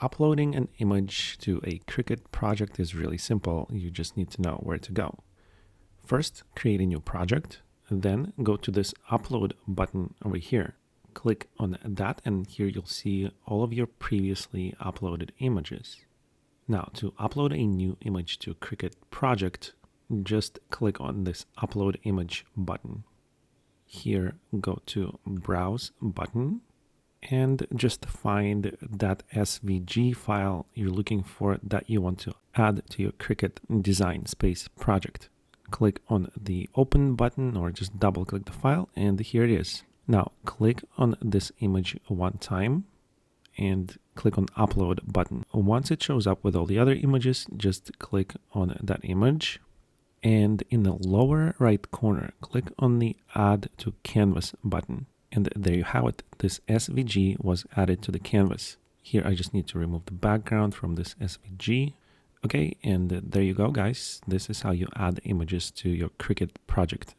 Uploading an image to a Cricut project is really simple. You just need to know where to go. First, create a new project, then go to this upload button over here. Click on that, and here you'll see all of your previously uploaded images. Now, to upload a new image to Cricut project, just click on this upload image button. Here, go to browse button and just find that SVG file you're looking for that you want to add to your Cricut Design Space project. Click on the open button or just double click the file, and here it is. Now click on this image one time and click on upload button. Once it shows up with all the other images, just click on that image, and in the lower right corner, click on the add to canvas button. And there you have it. This SVG was added to the canvas. Here I just need to remove the background from this SVG. Okay, and there you go, guys. This is how you add images to your Cricut project.